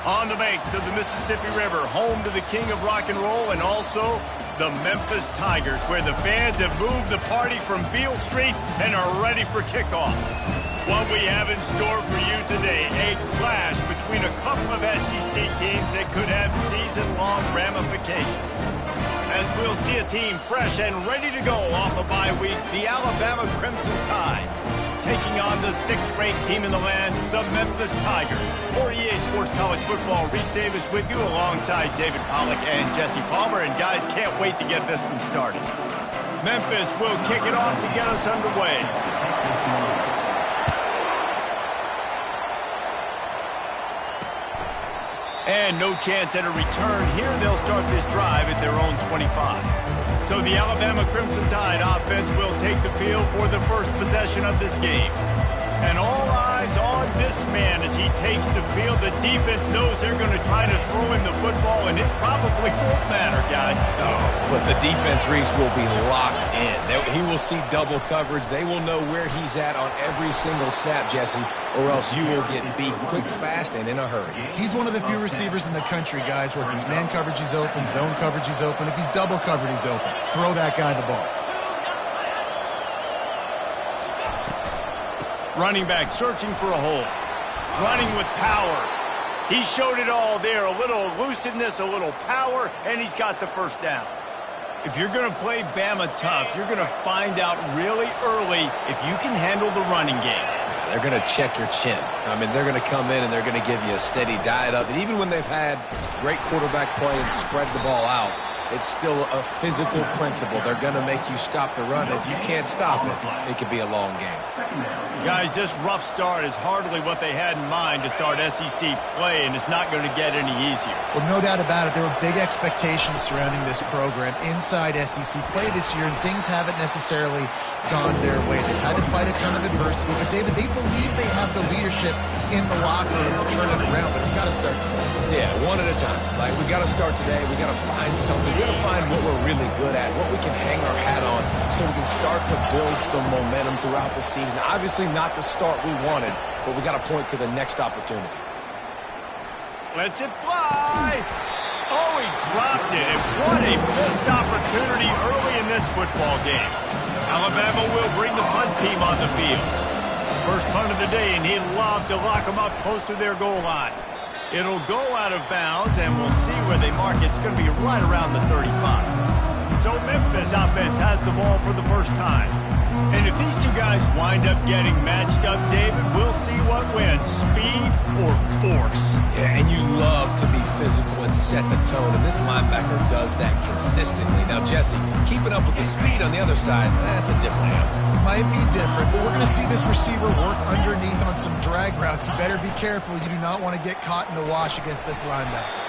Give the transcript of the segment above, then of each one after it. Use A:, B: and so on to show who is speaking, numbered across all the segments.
A: On the banks of the Mississippi River, home to the king of rock and roll and also the Memphis Tigers, where the fans have moved the party from Beale Street and are ready for kickoff. What we have in store for you today, a clash between a couple of SEC teams that could have season-long ramifications. As we'll see a team fresh and ready to go off a bye week, the Alabama Crimson Tide, taking on the 6th-ranked team in the land, the Memphis Tigers. For EA Sports College Football, Reese Davis with you alongside David Pollack and Jesse Palmer. And guys, can't wait to get this one started. Memphis will kick it off to get us underway. And no chance at a return here. They'll start this drive at their own 25. So the Alabama Crimson Tide offense will take the field for the first possession of this game. And all eyes on this man as he takes the field. The defense knows they're going to try to throw him the football, and it probably won't matter, guys.
B: Oh, but the defense, Reese, will be locked in. He will see double coverage. They will know where he's at on every single snap, Jesse, or else you will get beat quick, fast, and in a hurry.
C: He's one of the few receivers in the country, guys, where if it's man coverage, he's open, zone coverage, he's open. If he's double covered, he's open. Throw that guy the ball.
A: Running back searching for a hole. Running with power. He showed it all there. A little elusiveness, a little power, and he's got the first down. If you're going to play Bama tough, you're going to find out really early if you can handle the running game.
B: They're going to check your chin. I mean, they're going to come in and they're going to give you a steady diet of it. Even when they've had great quarterback play and spread the ball out, it's still a physical principle. They're going to make you stop the run. If you can't stop it, it could be a long game.
A: Guys, this rough start is hardly what they had in mind to start SEC play, and it's not going to get any easier.
C: Well, no doubt about it. There were big expectations surrounding this program inside SEC play this year, and things haven't necessarily gone their way. They've had to fight a ton of adversity, but David, they believe they have the leadership in the locker room to turn it around, but it's got to start today.
B: Yeah, one at a time. Like, we got to start today. We got to find something. We got to find what we're really good at, what we can hang our hat on, so we can start to build some momentum throughout the season. Obviously not the start we wanted, but we got to point to the next opportunity.
A: Lets it fly. Oh, he dropped it, and what a missed opportunity early in this football game. Alabama will bring the punt team on the field. First punt of the day, and he'd love to lock them up close to their goal line. It'll go out of bounds, and we'll see where they mark it. It's going to be right around the 35. So Memphis offense has the ball for the first time. And if these two guys wind up getting matched up, David, we'll see what wins, speed or force.
B: Yeah, and you love to be physical and set the tone, and this linebacker does that consistently. Now, Jesse, keeping up with the speed on the other side, that's a different animal.
C: Might be different, but we're going to see this receiver work underneath on some drag routes. You better be careful. You do not want to get caught in the wash against this linebacker.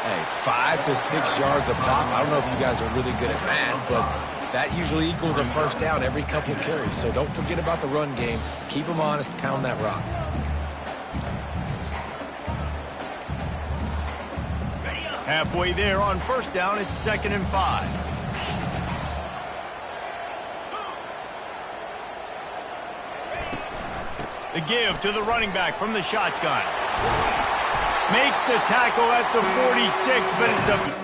B: Hey, 5 to 6 yards a pop. I don't know if you guys are really good at math, but that usually equals a first down every couple of carries. So don't forget about the run game. Keep them honest. Pound that rock.
A: Halfway there on first down, it's 2nd and 5. The give to the running back from the shotgun. Makes the tackle at the 46, but it's a...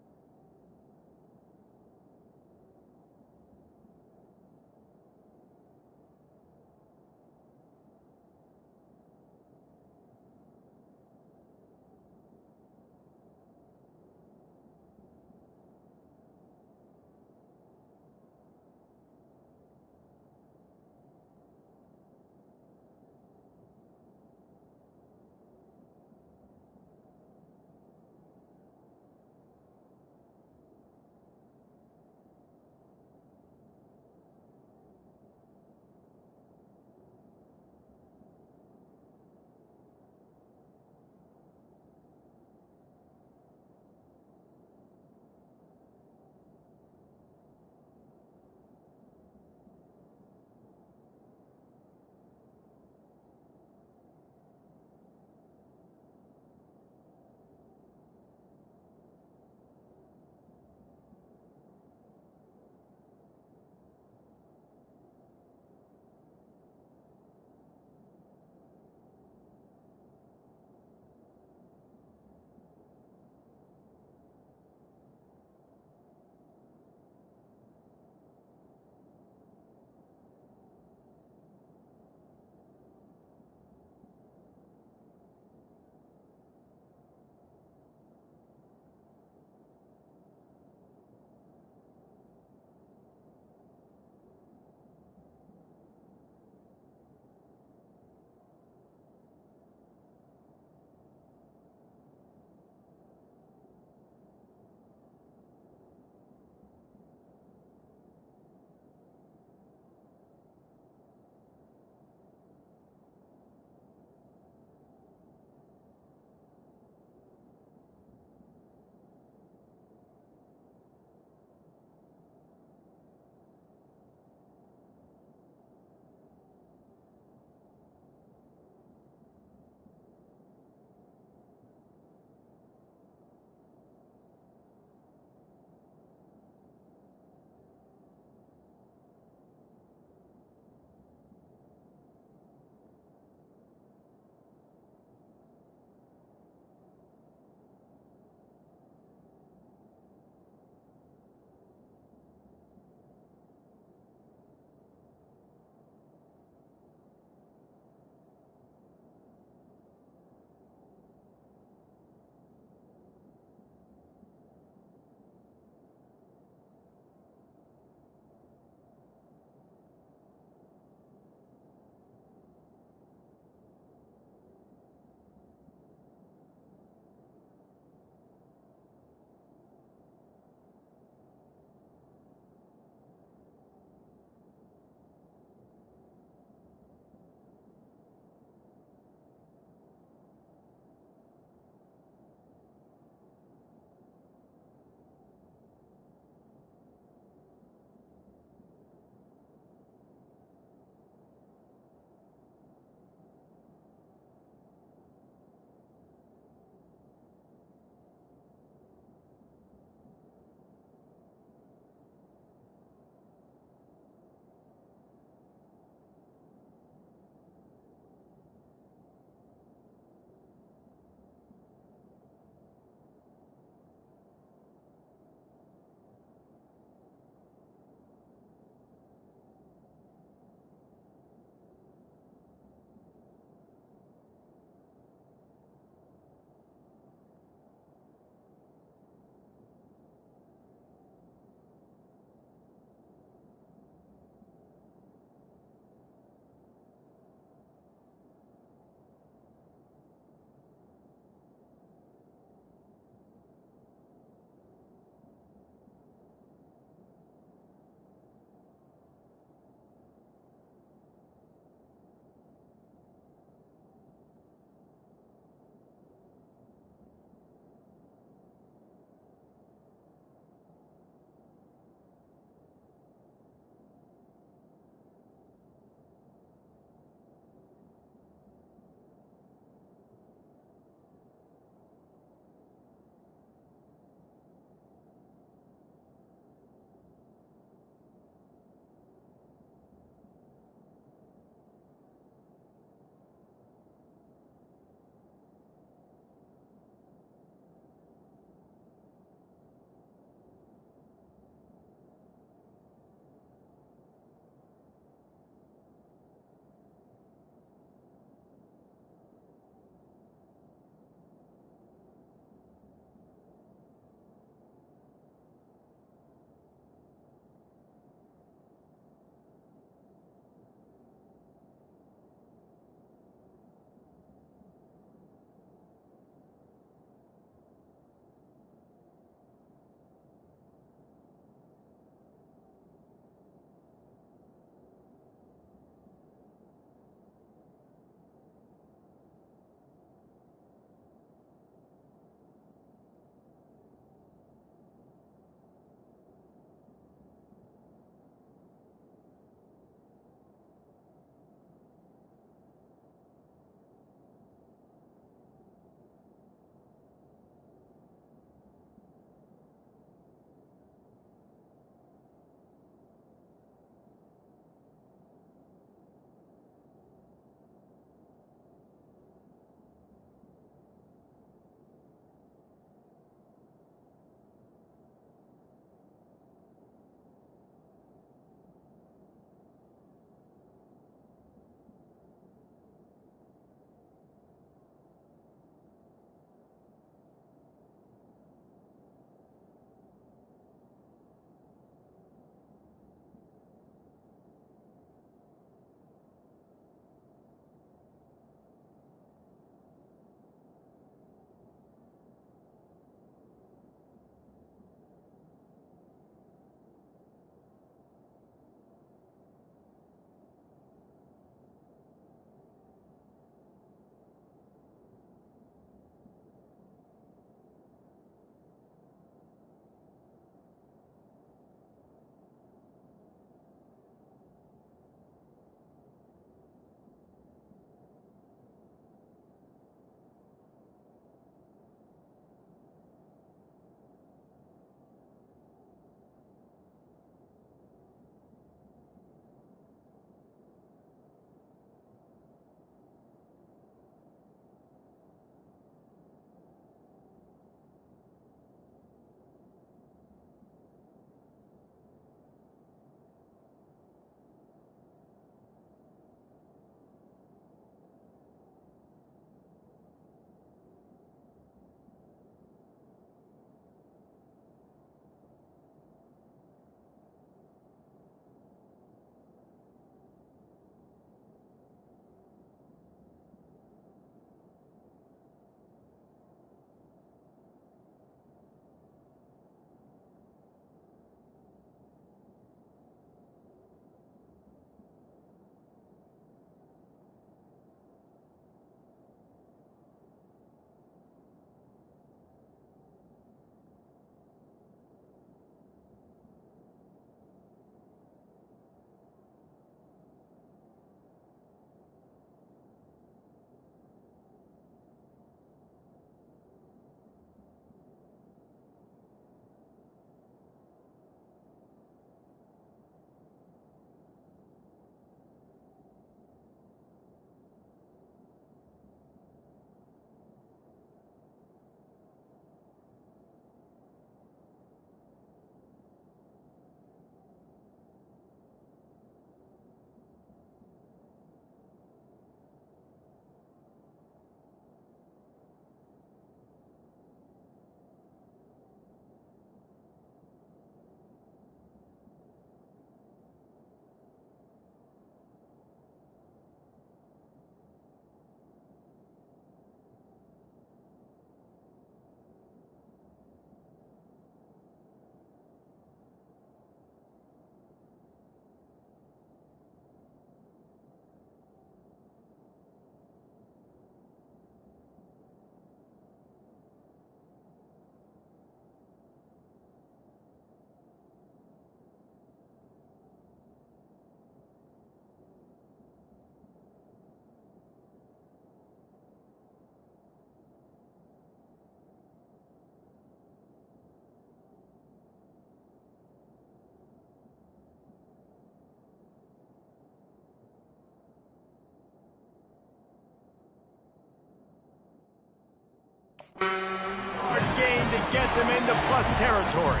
A: Hard gain to get them into plus territory.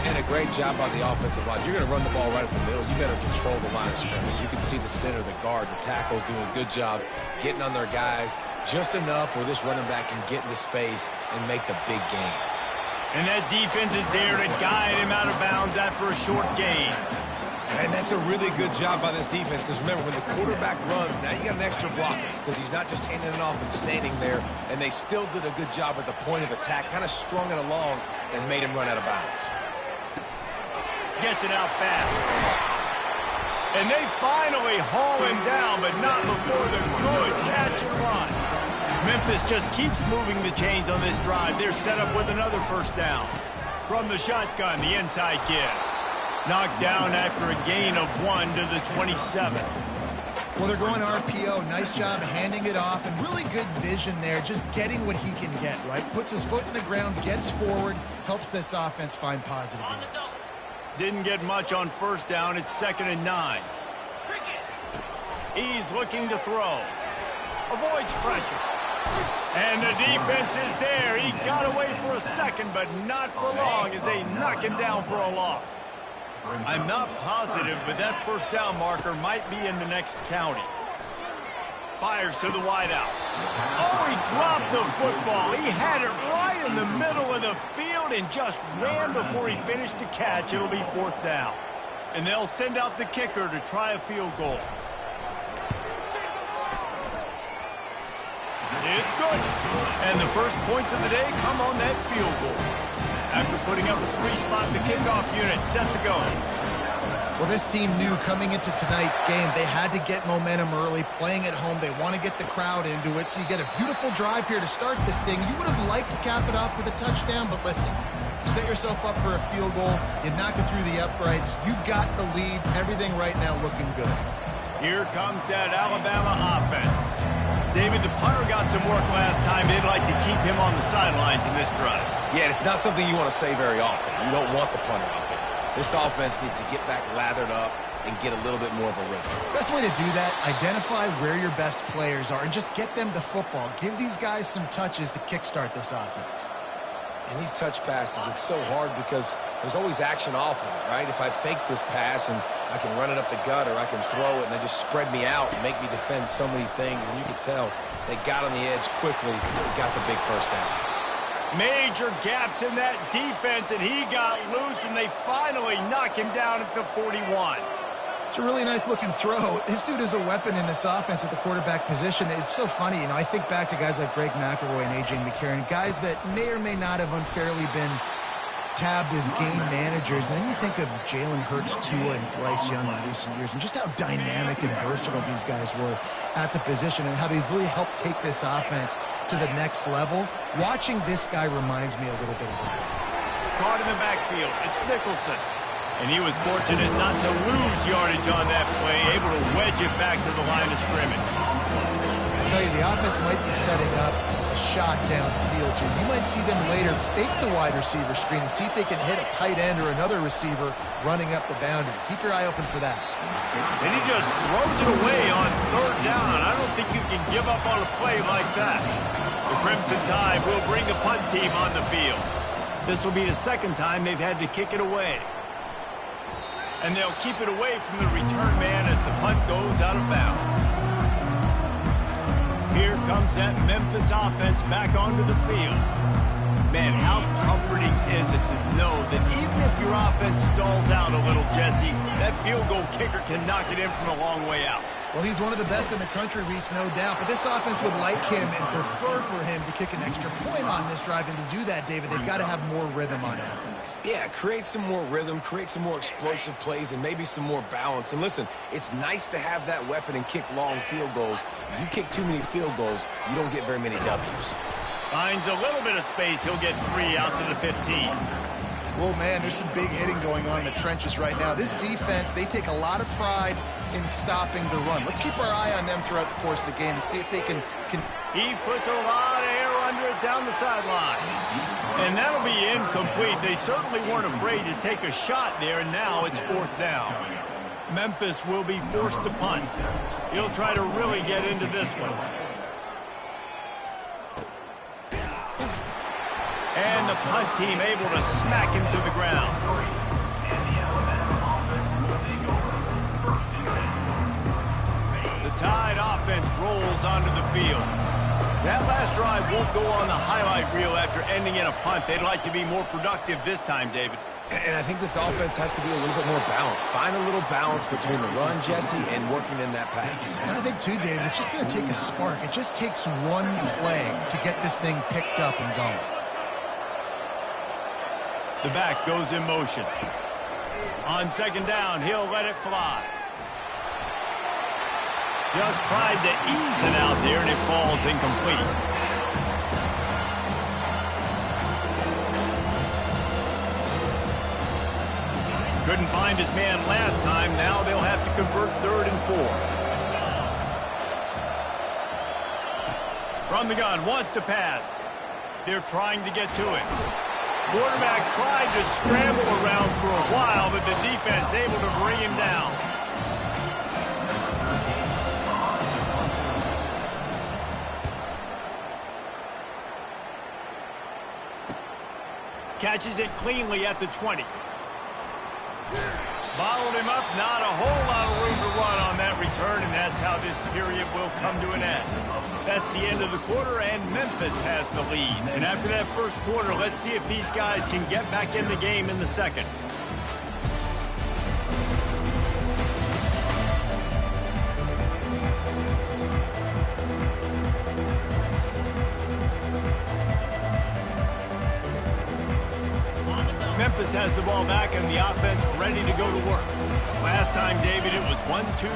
B: And a great job on the offensive line. You're going to run the ball right up the middle. You better control the line of scrimmage. You can see the center, the guard, the tackles doing a good job getting on their guys just enough where this running back can get into space and make the big gain.
A: And that defense is there to guide him out of bounds after a short gain.
B: And that's a really good job by this defense because remember, when the quarterback runs, now you got an extra blocker because he's not just handing it off and standing there, and they still did a good job at the point of attack, kind of strung it along and made him run out of bounds.
A: Gets it out fast. And they finally haul him down, but not before the good catch and run. Memphis just keeps moving the chains on this drive. They're set up with another first down. From the shotgun, the inside give. Knocked down after a gain of 1 to the 27.
C: Well, they're going RPO. Nice job handing it off, and really good vision there, just getting what he can get, right? Puts his foot in the ground, gets forward, helps this offense find positive yards.
A: Didn't get much on first down. It's 2nd and 9. He's looking to throw. Avoids pressure. And the defense is there. He got away for a second, but not for long as they knock him down for a loss. I'm not positive, but that first down marker might be in the next county. Fires to the wideout. Oh, he dropped the football. He had it right in the middle of the field and just ran before he finished the catch. It'll be 4th down. And they'll send out the kicker to try a field goal. It's good. And the first points of the day come on that field goal. After putting up a 3-spot, the kickoff unit set to go.
C: Well, this team knew coming into tonight's game they had to get momentum early, playing at home. They want to get the crowd into it, so you get a beautiful drive here to start this thing. You would have liked to cap it off with a touchdown, but listen, you set yourself up for a field goal, you knock it through the uprights, you've got the lead, everything right now looking good.
A: Here comes that Alabama offense. David, the punter got some work last time. They'd like to keep him on the sidelines in this drive.
B: Yeah, it's not something you want to say very often. You don't want the punter out there. This offense needs to get back lathered up and get a little bit more of a rhythm.
C: Best way to do that, identify where your best players are and just get them the football. Give these guys some touches to kickstart this offense.
B: And these touch passes, it's so hard because there's always action off of it, right? If I fake this pass and I can run it up the gut or I can throw it and they just spread me out and make me defend so many things, and you can tell they got on the edge quickly and got the big first down.
A: Major gaps in that defense, and he got loose, and they finally knock him down at the 41.
C: It's a really nice-looking throw. This dude is a weapon in this offense at the quarterback position. It's so funny, you know, I think back to guys like Greg McElroy and A.J. McCarron, guys that may or may not have unfairly been tabbed as game managers. And then you think of Jalen Hurts, Tua, and Bryce Young in recent years, and just how dynamic and versatile these guys were at the position and how they've really helped take this offense to the next level. Watching this guy reminds me a little bit of that.
A: Caught in the backfield. It's Nicholson. And he was fortunate not to lose yardage on that play, able to wedge it back to the line of scrimmage.
C: I tell you, the offense might be setting up a shot down the field here. You might see them later fake the wide receiver screen and see if they can hit a tight end or another receiver running up the boundary. Keep your eye open for that.
A: And he just throws it away on 3rd down. I don't think you can give up on a play like that. The Crimson Tide will bring the punt team on the field. This will be the 2nd time they've had to kick it away. And they'll keep it away from the return man as the punt goes out of bounds. Here comes that Memphis offense back onto the field. Man, how comforting is it to know that even if your offense stalls out a little, Jesse, that field goal kicker can knock it in from a long way out.
C: Well, he's one of the best in the country, Reese, no doubt. But this offense would like him and prefer for him to kick an extra point on this drive. And to do that, David, they've got to have more rhythm on offense.
B: Yeah, create some more rhythm, create some more explosive plays, and maybe some more balance. And listen, it's nice to have that weapon and kick long field goals. If you kick too many field goals, you don't get very many W's.
A: Finds a little bit of space. He'll get 3 out to the 15.
C: Well, man, there's some big hitting going on in the trenches right now. This defense, they take a lot of pride in stopping the run. Let's keep our eye on them throughout the course of the game and see if they can...
A: He puts a lot of air under it down the sideline. And that'll be incomplete. They certainly weren't afraid to take a shot there, and now it's 4th down. Memphis will be forced to punt. He'll try to really get into this one. the punt team able to smack him to the ground. The Tide offense rolls onto the field. That last drive won't go on the highlight reel after ending in a punt. They'd like to be more productive this time, David.
B: And I think this offense has to be a little bit more balanced. Find a little balance between the run, Jesse, and working in that pass.
C: And I think, too, David, it's just going to take a spark. It just takes one play to get this thing picked up and going.
A: The back goes in motion. On second down, he'll let it fly. Just tried to ease it out there, and it falls incomplete. Couldn't find his man last time. Now they'll have to convert 3rd and 4. From the gun, wants to pass. They're trying to get to it. Quarterback tried to scramble around for a while, but the defense able to bring him down. Catches it cleanly at the 20. Bottled him up, not a whole lot of room to run on that return, and that's how this period will come to an end. That's the end of the quarter, and Memphis has the lead. And after that first quarter, let's see if these guys can get back in the game in the second. Memphis has the ball back and the offense ready to go to work. Last time, David, it was 1-2-3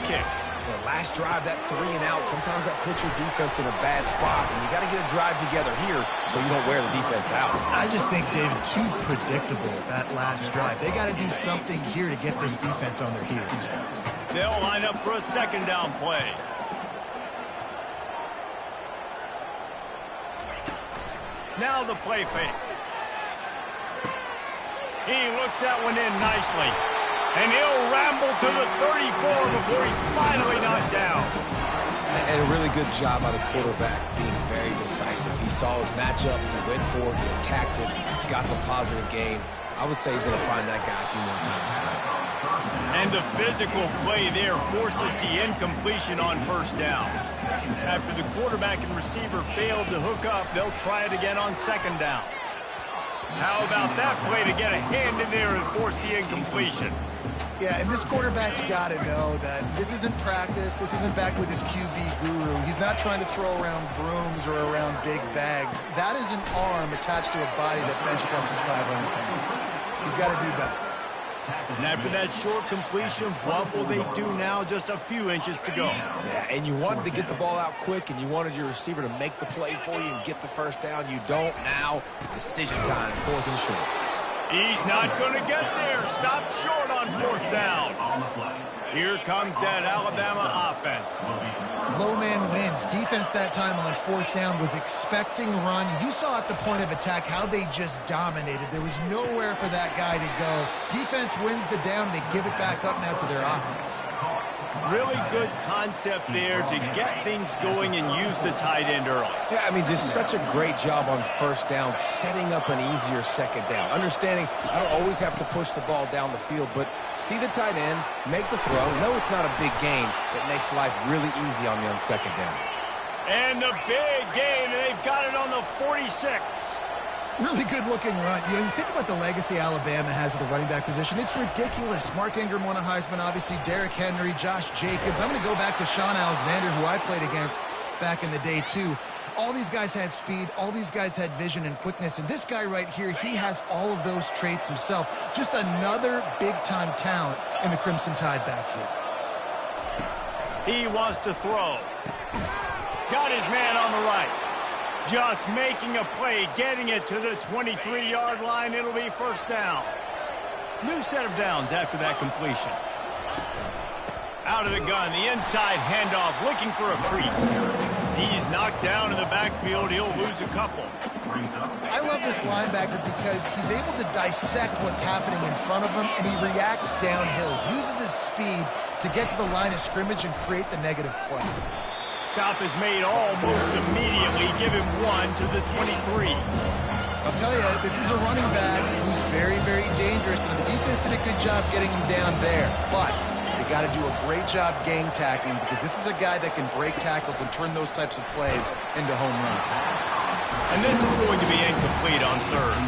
A: kick.
B: The last drive, that 3 and out, sometimes that puts your defense in a bad spot, and you got to get a drive together here so you don't wear the defense out.
C: I just think, David, too predictable, that last drive. They got to do something here to get this defense on their heels.
A: They'll line up for a second down play. Now the play fake. He looks that one in nicely. And he'll ramble to the 34 before he's finally knocked down.
B: And a really good job by the quarterback being very decisive. He saw his matchup, he went for it, he attacked it, got the positive gain. I would say he's going to find that guy a few more times tonight.
A: And the physical play there forces the incompletion on first down. After the quarterback and receiver failed to hook up, they'll try it again on second down. How about that play to get a hand in there and force the incompletion?
C: Yeah, and this quarterback's got to know that this isn't practice. This isn't back with his QB guru. He's not trying to throw around brooms or around big bags. That is an arm attached to a body that bench presses 500 pounds. He's got to do better.
A: And after that short completion, what will they do now? Just a few inches to go.
B: Yeah, and you wanted to get the ball out quick, and you wanted your receiver to make the play for you and get the first down. You don't now. Decision time, 4th and short.
A: He's not going to get there. Stopped short on 4th down. Here comes that Alabama offense.
C: Low man wins. Defense that time on 4th down was expecting run. You saw at the point of attack how they just dominated. There was nowhere for that guy to go. Defense wins the down. They give it back up now to their offense.
A: Really good concept there to get things going and use the tight end early.
B: Yeah, I mean, just such a great job on first down, setting up an easier second down. Understanding I don't always have to push the ball down the field, but see the tight end, make the throw. No, it's not a big gain, but makes life really easy on me on second down.
A: And the big gain, and they've got it on the 46.
C: Really good-looking run. You know, you think about the legacy Alabama has at the running back position. It's ridiculous. Mark Ingram won a Heisman, obviously. Derrick Henry, Josh Jacobs. I'm going to go back to Sean Alexander, who I played against back in the day, too. All these guys had speed. All these guys had vision and quickness. And this guy right here, he has all of those traits himself. Just another big-time talent in the Crimson Tide backfield.
A: He wants to throw. Got his man on the right. Just making a play, getting it to the 23-yard line. It'll be first down. New set of downs after that completion. Out of the gun, the inside handoff, looking for a crease. He's knocked down in the backfield. He'll lose a couple.
C: I love this linebacker because he's able to dissect what's happening in front of him, and he reacts downhill, uses his speed to get to the line of scrimmage and create the negative play.
A: Stop is made almost immediately. Give him 1 to the 23.
C: I'll tell you, this is a running back who's very, very dangerous, and the defense did a good job getting him down there. But they got to do a great job gang tackling because this is a guy that can break tackles and turn those types of plays into home runs.
A: And this is going to be incomplete on third.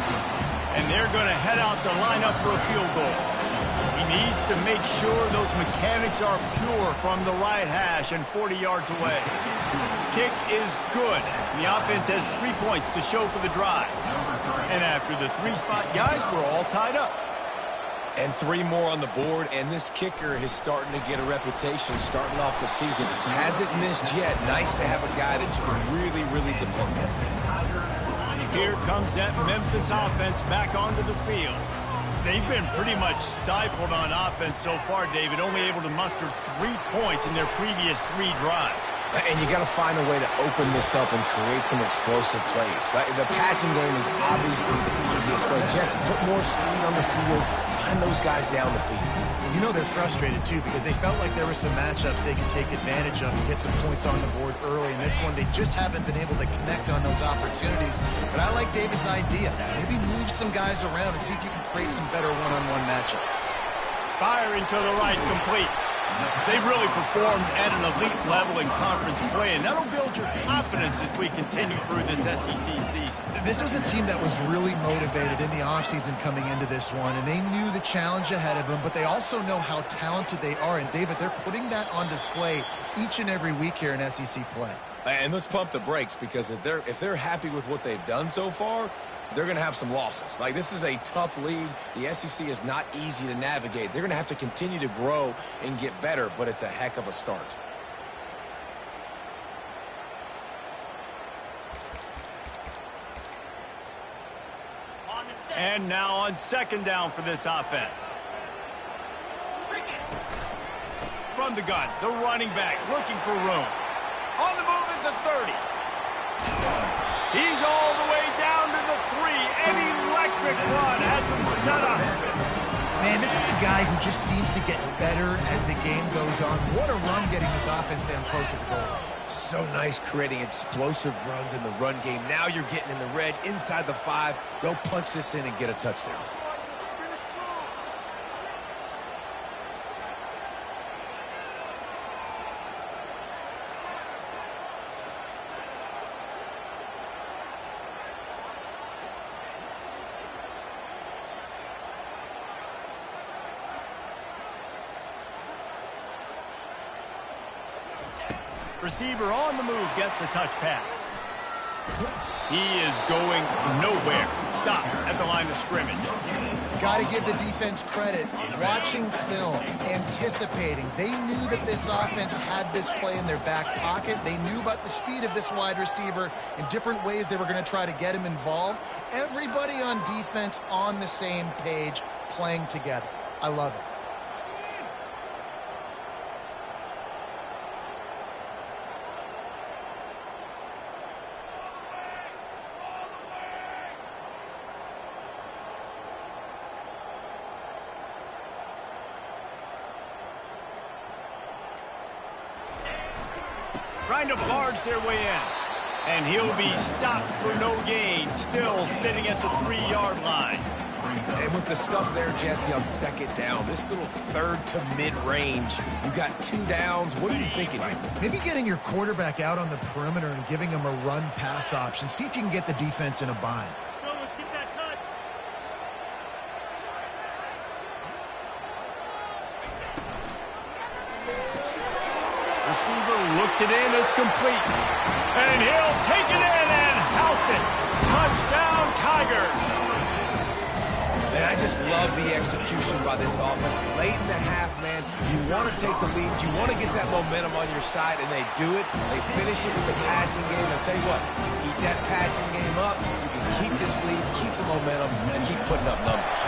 A: And they're going to head out to line up for a field goal. He needs to make sure those mechanics are pure from the right hash and 40 yards away. Kick is good. The offense has 3 points to show for the drive. And after the three-spot guys, we're all tied up.
B: And 3 more on the board, and this kicker is starting to get a reputation starting off the season. Hasn't missed yet. Nice to have a guy that you can really, really depend on.
A: Here comes that Memphis offense back onto the field. They've been pretty much stifled on offense so far, David, only able to muster 3 points in their previous 3 drives.
B: And you got to find a way to open this up and create some explosive plays. The passing game is obviously the easiest way. Jesse, put more speed on the field. Find those guys down the field.
C: You know they're frustrated, too, because they felt like there were some matchups they could take advantage of and get some points on the board early. In this one, they just haven't been able to connect on those opportunities. But I like David's idea. Maybe move some guys around and see if you can create some better one-on-one matchups.
A: Firing to the right, complete. They've really performed at an elite level in conference play, and that'll build your confidence as we continue through this SEC season.
C: This was a team that was really motivated in the offseason coming into this one, and they knew the challenge ahead of them, but they also know how talented they are. And, David, they're putting that on display each and every week here in SEC play.
B: And let's pump the brakes, because if they're happy with what they've done so far, they're going to have some losses. Like, this is a tough league. The SEC is not easy to navigate. They're going to have to continue to grow and get better, but it's a heck of a start.
A: And now on second down for this offense. From the gun, the running back looking for room. On the move at the 30. He's all the way down to the 3. An electric run has him set up.
C: Man, this is a guy who just seems to get better as the game goes on. What a run getting this offense down close to the goal line.
B: So nice creating explosive runs in the run game. Now you're getting in the red inside the 5. Go punch this in and get a touchdown.
A: Receiver on the move gets the touch pass. He is going nowhere. Stop at the line of scrimmage.
C: Got to give the defense credit. Watching film, anticipating. They knew that this offense had this play in their back pocket. They knew about the speed of this wide receiver and different ways they were going to try to get him involved. Everybody on defense on the same page, playing together. I love it.
A: Trying to barge their way in. And he'll be stopped for no gain, still sitting at the 3-yard line.
B: And with the stuff there, Jesse, on second down, this little third to mid-range, you got 2 downs. What are you thinking?
C: Maybe getting your quarterback out on the perimeter and giving him a run-pass option. See if you can get the defense in a bind.
A: Let's get that touch. Receiver looks it in, it's complete. And he'll take it in and house it. Touchdown, Tigers.
B: And I just love the execution by this offense. Late in the half, man, you want to take the lead. You want to get that momentum on your side, and they do it. They finish it with the passing game. I'll tell you what, keep that passing game up. You can keep this lead, keep the momentum, and keep putting up numbers.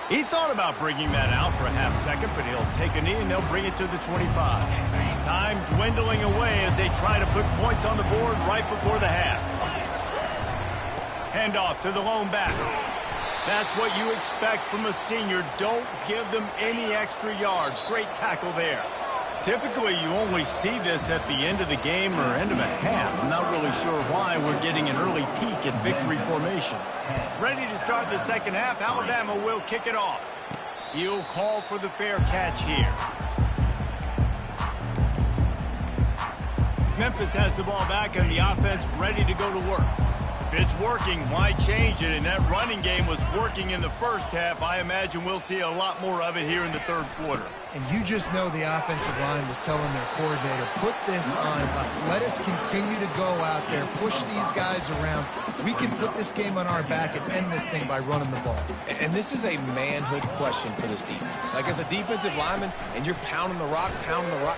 A: He thought about bringing that out for a half second, but he'll take a knee and they'll bring it to the 25. Time dwindling away as they try to put points on the board right before the half. Handoff to the lone back. That's what you expect from a senior. Don't give them any extra yards. Great tackle there. Typically, you only see this at the end of the game or end of a half. I'm not really sure why we're getting an early peek at victory formation. Ready to start the second half, Alabama will kick it off. He'll call for the fair catch here. Memphis has the ball back and the offense ready to go to work. If it's working, why change it? And that running game was working in the first half. I imagine we'll see a lot more of it here in the third quarter.
C: And you just know the offensive line was telling their coordinator, put this on us. Let us continue to go out there, push these guys around. We can put this game on our back and end this thing by running the ball.
B: And this is a manhood question for this defense. Like, as a defensive lineman, and you're pounding the rock,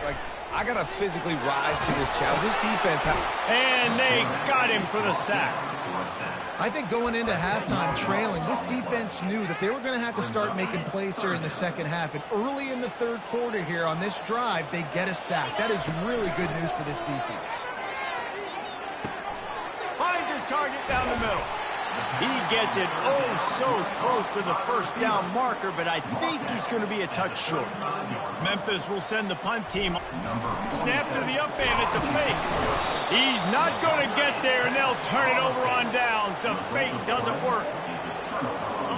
B: like, I got to physically rise to this challenge. This defense...
A: And they got him for the sack.
C: I think going into halftime trailing, this defense knew that they were going to have to start making plays here in the second half. And early in the third quarter here on this drive, they get a sack. That is really good news for this defense.
A: Finds his target down the middle. He gets it so close to the first down marker, but I think he's going to be a touch short. Memphis will send the punt team. Snap to the up end. It's a fake. He's not going to get there, and they'll turn it over on downs. The fake doesn't work.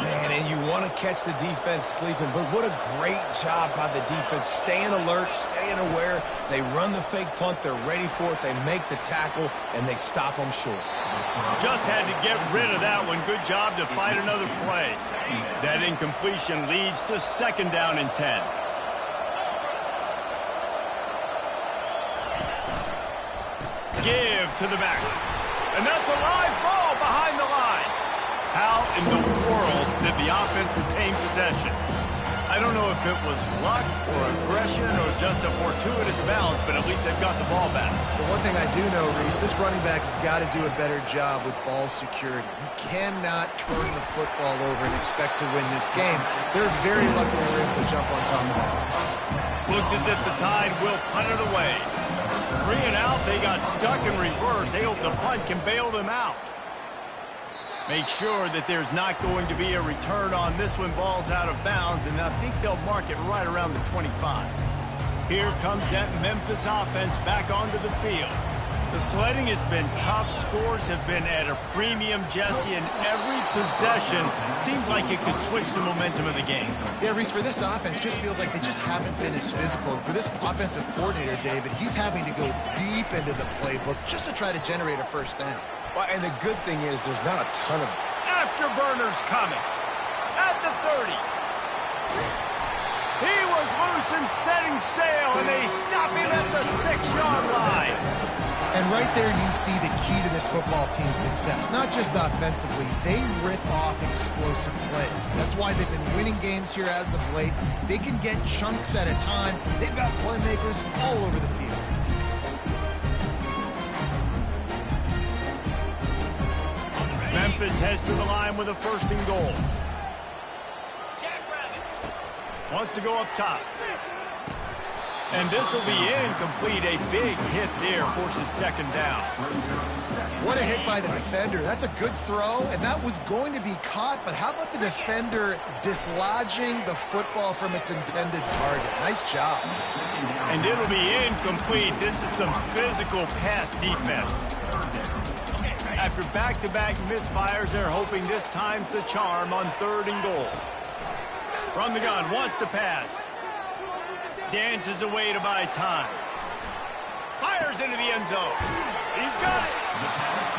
B: Man, and you want to catch the defense sleeping, but what a great job by the defense. Staying alert, staying aware. They run the fake punt. They're ready for it. They make the tackle, and they stop them short.
A: Just had to get rid of that one. Good job to fight another play. That incompletion leads to second down and 10. Give to the back. And that's a live ball behind the line. How in the world did the offense retain possession? I don't know if it was luck or aggression or just a fortuitous bounce, but at least they've got the ball back.
C: The one thing I do know, Reese, this running back has got to do a better job with ball security. You cannot turn the football over and expect to win this game. They're very lucky they were able to jump on top of that.
A: Looks as if the Tide will punt it away. 3 and out, they got stuck in reverse. They hope the punt can bail them out. Make sure that there's not going to be a return on this one. Ball's out of bounds, and I think they'll mark it right around the 25. Here comes that Memphis offense back onto the field. The sledding has been tough. Scores have been at a premium, Jesse, and every possession seems like it could switch the momentum of the game.
C: Yeah, Reese, for this offense, just feels like they just haven't been as physical. For this offensive coordinator, David, he's having to go deep into the playbook just to try to generate a first down.
B: Well, and the good thing is there's not a ton of...
A: Afterburners coming. At the 30. He was loose and setting sail, and they stop him at the 6-yard line.
C: And right there you see the key to this football team's success. Not just offensively, they rip off explosive plays. That's why they've been winning games here as of late. They can get chunks at a time. They've got playmakers all over the field.
A: Memphis heads to the line with a 1st and goal. Wants to go up top. And this will be incomplete. A big hit there forces 2nd down.
C: What a hit by the defender. That's a good throw, and that was going to be caught, but how about the defender dislodging the football from its intended target? Nice job.
A: And it'll be incomplete. This is some physical pass defense. After back-to-back misfires, they're hoping this time's the charm on 3rd and goal. From the gun, wants to pass. Dances away to buy time. Fires into the end zone. He's got it.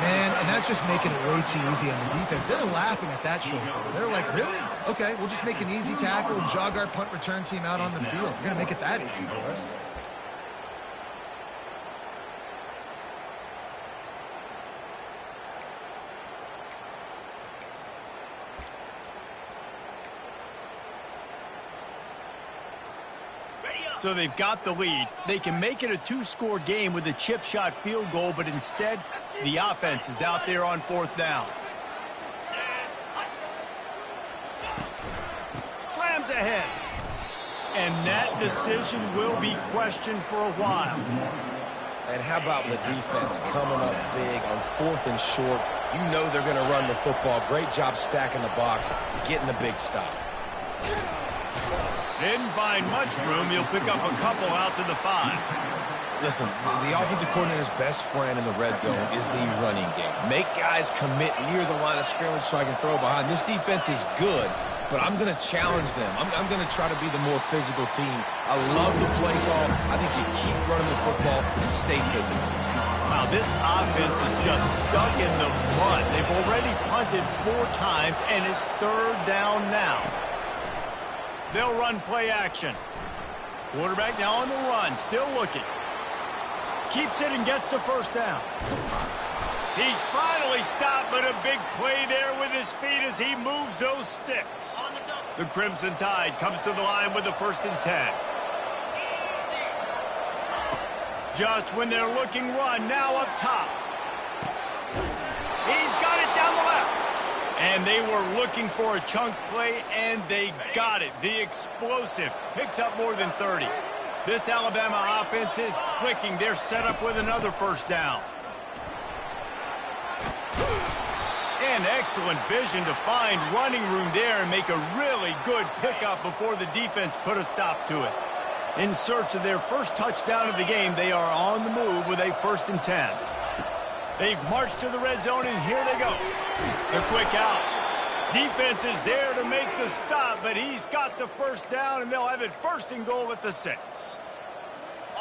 C: Man, and that's just making it way too easy on the defense. They're laughing at that short throw. They're like, really? Okay, we'll just make an easy tackle and jog our punt return team out on the field. We're going to make it that easy for us.
A: So they've got the lead. They can make it a 2-score game with a chip shot field goal, but instead, the offense is out there on 4th down. Slams ahead. And that decision will be questioned for a while.
B: And how about the defense coming up big on 4th and short? You know they're going to run the football. Great job stacking the box, getting the big stop.
A: Didn't find much room. He'll pick up a couple out to the 5.
B: Listen, the offensive coordinator's best friend in the red zone is the running game. Make guys commit near the line of scrimmage so I can throw behind. This defense is good, but I'm going to challenge them. I'm going to try to be the more physical team. I love the play call. I think you keep running the football and stay physical.
A: Wow, this offense is just stuck in the mud. They've already punted 4 times, and it's 3rd down now. They'll run play action. Quarterback now on the run, still looking. Keeps it and gets the 1st down. He's finally stopped, but a big play there with his feet as he moves those sticks. The Crimson Tide comes to the line with the 1st and 10. Just when they're looking run, now up top. He's got it down the left. And they were looking for a chunk play, and they got it. The explosive picks up more than 30. This Alabama offense is clicking. They're set up with another 1st down. And excellent vision to find running room there and make a really good pickup before the defense put a stop to it. In search of their first touchdown of the game, they are on the move with a 1st and 10. They've marched to the red zone, and here they go. The quick out. Defense is there to make the stop, but he's got the 1st down, and they'll have it 1st and goal at the 6.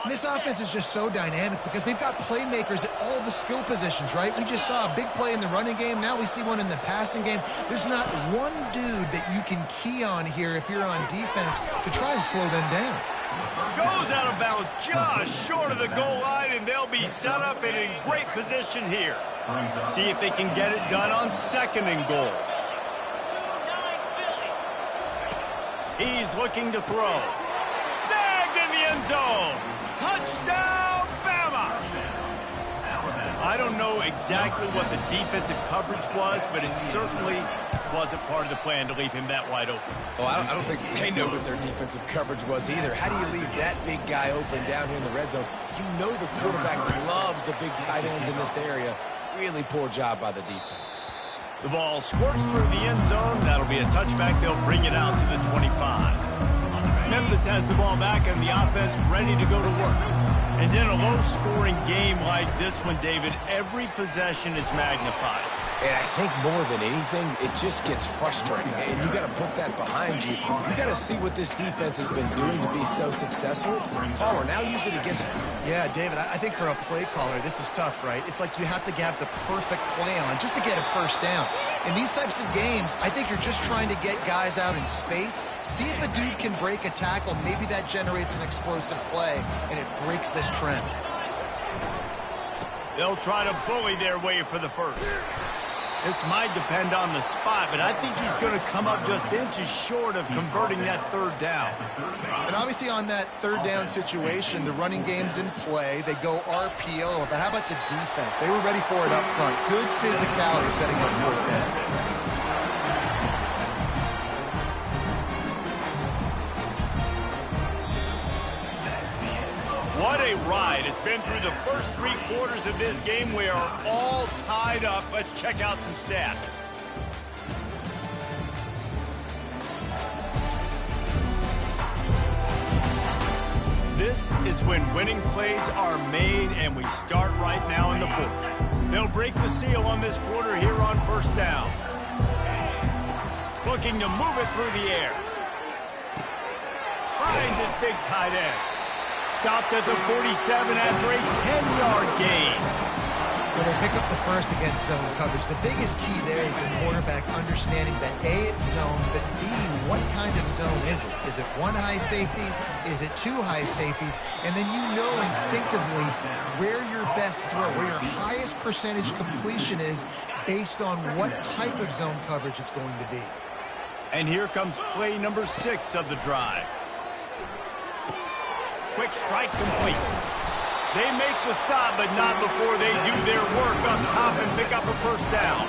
C: And this offense is just so dynamic because they've got playmakers at all the skill positions, right? We just saw a big play in the running game. Now we see one in the passing game. There's not one dude that you can key on here if you're on defense to try and slow them down.
A: Goes out of bounds just short of the goal line, and they'll be set up and in great position here. See if they can get it done on 2nd and goal. He's looking to throw. Snagged in the end zone. Touchdown, Bama! I don't know exactly what the defensive coverage was, but it certainly wasn't part of the plan to leave him that wide open.
B: Oh, I don't think they know what their defensive coverage was either. How do you leave that big guy open down here in the red zone? You know the quarterback loves the big tight ends in this area. Really poor job by the defense.
A: The ball squirts through the end zone. That'll be a touchback. They'll bring it out to the 25. Memphis has the ball back and the offense ready to go to work. And in a low-scoring game like this one, David, every possession is magnified.
B: And I think more than anything, it just gets frustrating. And you got to put that behind you. You got to see what this defense has been doing to be so successful. Caller, now use it against them.
C: Yeah, David, I think for a play caller, this is tough, right? It's like you have to have the perfect play on just to get a 1st down. In these types of games, I think you're just trying to get guys out in space, see if a dude can break a tackle. Maybe that generates an explosive play, and it breaks this trend.
A: They'll try to bully their way for the 1st. This might depend on the spot, but I think he's going to come up just inches short of converting that 3rd down.
C: And obviously on that 3rd down situation, the running game's in play. They go RPO, but how about the defense? They were ready for it up front. Good physicality setting up 4th down.
A: What a ride. It's been through the first 3 quarters of this game. We are all tied up. Let's check out some stats. This is when winning plays are made, and we start right now in the 4th. They'll break the seal on this quarter here on 1st down. Looking to move it through the air. Finds his big tight end. Stopped at the 47 after a 10-yard gain.
C: When they pick up the 1st against zone coverage, the biggest key there is the quarterback understanding that A, it's zone, but B, what kind of zone is it? Is it 1 high safety? Is it 2 high safeties? And then you know instinctively where your best throw, where your highest percentage completion is based on what type of zone coverage it's going to be.
A: And here comes play number 6 of the drive. Quick strike complete. They make the stop, but not before they do their work up top and pick up a 1st down.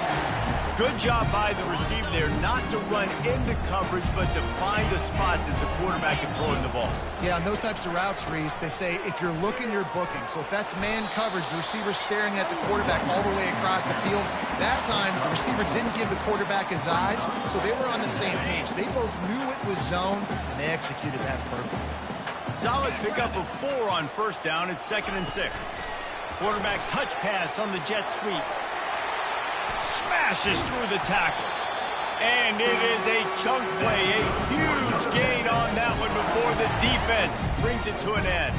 A: Good job by the receiver there not to run into coverage, but to find a spot that the quarterback can throw in the ball.
C: Yeah, on those types of routes, Reese, they say if you're looking, you're booking. So if that's man coverage, the receiver's staring at the quarterback all the way across the field. That time, the receiver didn't give the quarterback his eyes, so they were on the same page. They both knew it was zone, and they executed that perfectly.
A: Solid pickup of 4 on first down. It's 2nd and 6. Quarterback touch pass on the jet sweep. Smashes through the tackle. And it is a chunk play, a huge gain on that one before the defense brings it to an end.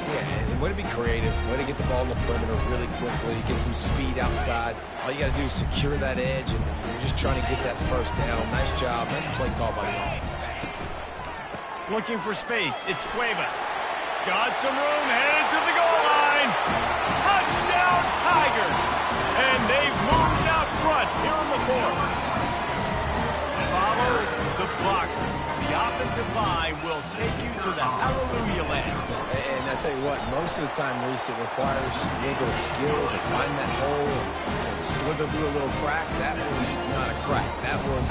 B: Yeah, and way to be creative, way to get the ball in the perimeter really quickly, get some speed outside. All you got to do is secure that edge, and you're just trying to get that first down. Nice job, nice play call by the offense.
A: Looking for space, it's Cuevas. Got some room, headed to the goal line. Touchdown, Tigers! And they've moved out front here in the 4th. Follow the blockers. The offensive line will take you to the hallelujah land.
B: And I tell you what, most of the time, Reese, it requires a little bit of skill to find that hole and slither through a little crack. That was not a crack. That was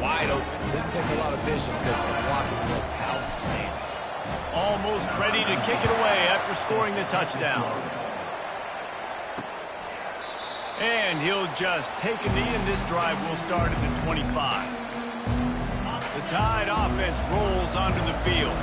B: wide open. Didn't take a lot of vision because the blocking was outstanding.
A: Almost ready to kick it away after scoring the touchdown. And he'll just take a knee, and this drive will start at the 25. The Tide offense rolls onto the field.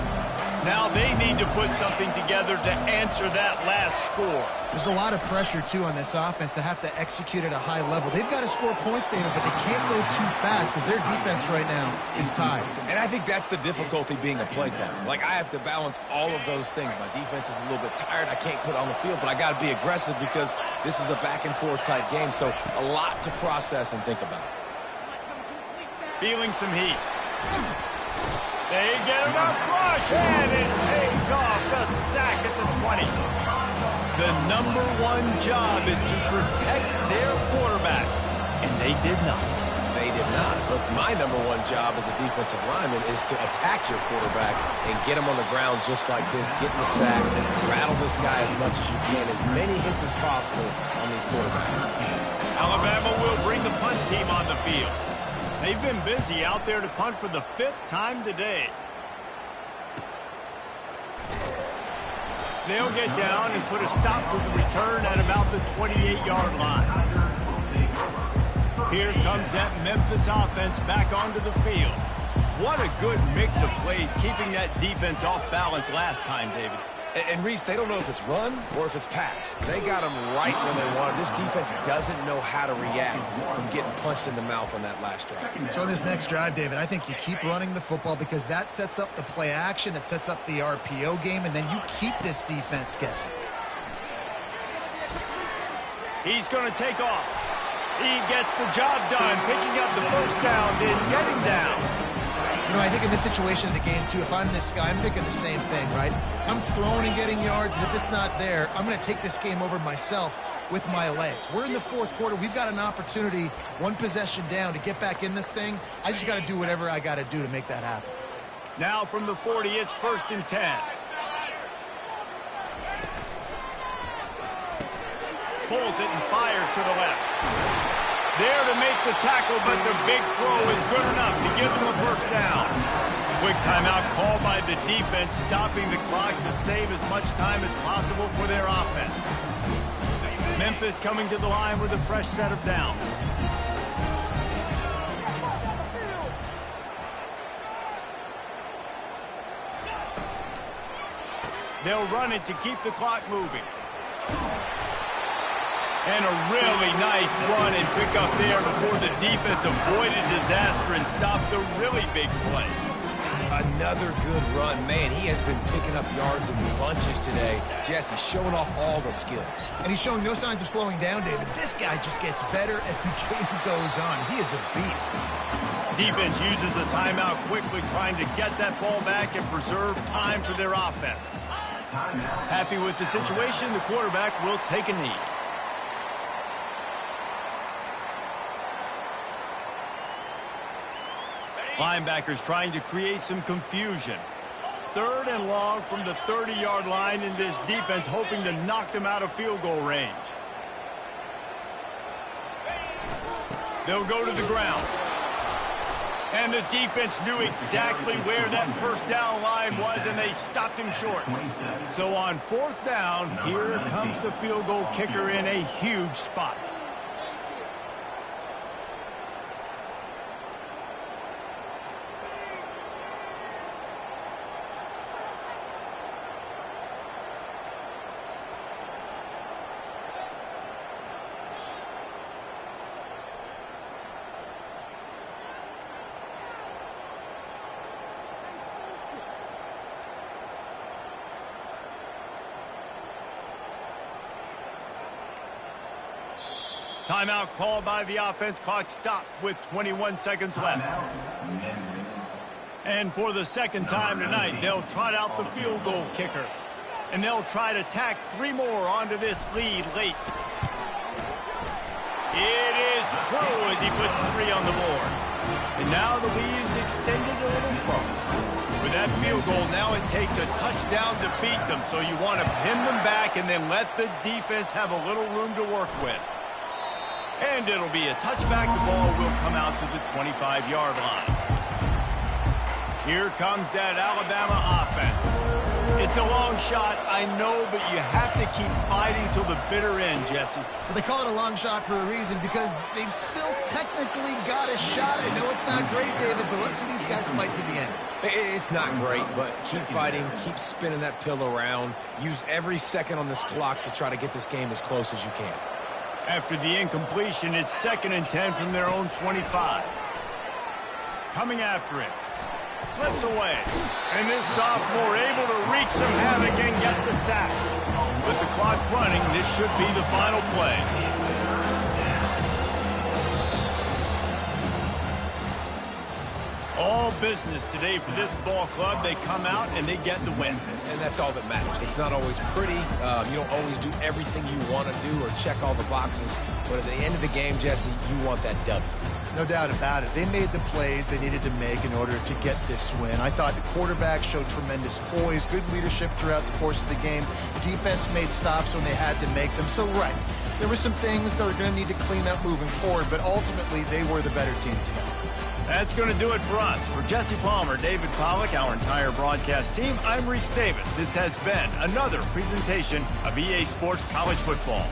A: Now they need to put something together to answer that last score.
C: There's a lot of pressure, too, on this offense to have to execute at a high level. They've got to score points, David, but they can't go too fast because their defense right now is tied.
B: And I think that's the difficulty being a play caller. Like, I have to balance all of those things. My defense is a little bit tired. I can't put on the field, but I got to be aggressive because this is a back-and-forth type game, so a lot to process and think about.
A: Feeling some heat. They get enough rush, and it pays off. The sack at the 20. The #1 job is to protect their quarterback, and they did not.
B: They did not. But my #1 job as a defensive lineman is to attack your quarterback and get him on the ground just like this, get in the sack, rattle this guy as much as you can, as many hits as possible on these quarterbacks.
A: Alabama will bring the punt team on the field. They've been busy out there to punt for the 5th time today. They'll get down and put a stop to the return at about the 28-yard line. Here comes that Memphis offense back onto the field. What a good mix of plays, keeping that defense off balance last time, David.
B: And Reese, they don't know if it's run or if it's pass. They got them right when they want it. This defense doesn't know how to react from getting punched in the mouth on that last drive.
C: So on this next drive, David, I think you keep running the football because that sets up the play action, it sets up the RPO game, and then you keep this defense guessing.
A: He's going to take off. He gets the job done, picking up the first down, then getting down.
C: You know, I think in this situation of the game, too, if I'm this guy, I'm thinking the same thing, right? I'm throwing and getting yards, and if it's not there, I'm going to take this game over myself with my legs. We're in the 4th quarter. We've got an opportunity, 1 possession down, to get back in this thing. I just got to do whatever I got to do to make that happen.
A: Now from the 40, it's 1st and 10. Pulls it and fires to the left. There to make the tackle, but the big throw is good enough to give them a first down. Quick timeout called by the defense, stopping the clock to save as much time as possible for their offense. Memphis coming to the line with a fresh set of downs. They'll run it to keep the clock moving. And a really nice run and pick up there before the defense avoided disaster and stopped the really big play.
B: Another good run. Man, he has been picking up yards in bunches today. Jesse showing off all the skills.
C: And he's showing no signs of slowing down, David. This guy just gets better as the game goes on. He is a beast.
A: Defense uses a timeout quickly, trying to get that ball back and preserve time for their offense. Happy with the situation, the quarterback will take a knee. Linebackers trying to create some confusion. 3rd and long from the 30-yard line, in this defense hoping to knock them out of field goal range. They'll go to the ground. And the defense knew exactly where that first down line was, and they stopped him short. So on 4th down, here comes the field goal kicker in a huge spot. Timeout called by the offense. Clock stopped with 21 seconds left. And for the second time tonight, they'll trot out the field goal kicker. And they'll try to tack 3 more onto this lead late. It is true as he puts 3 on the board. And now the lead is extended a little further. With that field goal, now it takes a touchdown to beat them. So you want to pin them back and then let the defense have a little room to work with. And it'll be a touchback. The ball will come out to the 25-yard line. Here comes that Alabama offense. It's a long shot, I know, but you have to keep fighting till the bitter end, Jesse.
C: Well, they call it a long shot for a reason because they've still technically got a shot. I know it's not great, David, but let's see these guys fight to the end.
B: It's not great, but keep fighting, keep spinning that pill around. Use every second on this clock to try to get this game as close as you can.
A: After the incompletion, it's 2nd and 10 from their own 25. Coming after it. Slips away. And this sophomore able to wreak some havoc and get the sack. With the clock running, this should be the final play. All business today for this ball club. They come out and they get the win.
B: And that's all that matters. It's not always pretty. You don't always do everything you want to do or check all the boxes. But at the end of the game, Jesse, you want that W.
C: No doubt about it. They made the plays they needed to make in order to get this win. I thought the quarterback showed tremendous poise, good leadership throughout the course of the game. Defense made stops when they had to make them. So, right, there were some things that are going to need to clean up moving forward, but ultimately they were the better team today.
A: That's going to do it for us. For Jesse Palmer, David Pollack, our entire broadcast team, I'm Reese Davis. This has been another presentation of EA Sports College Football.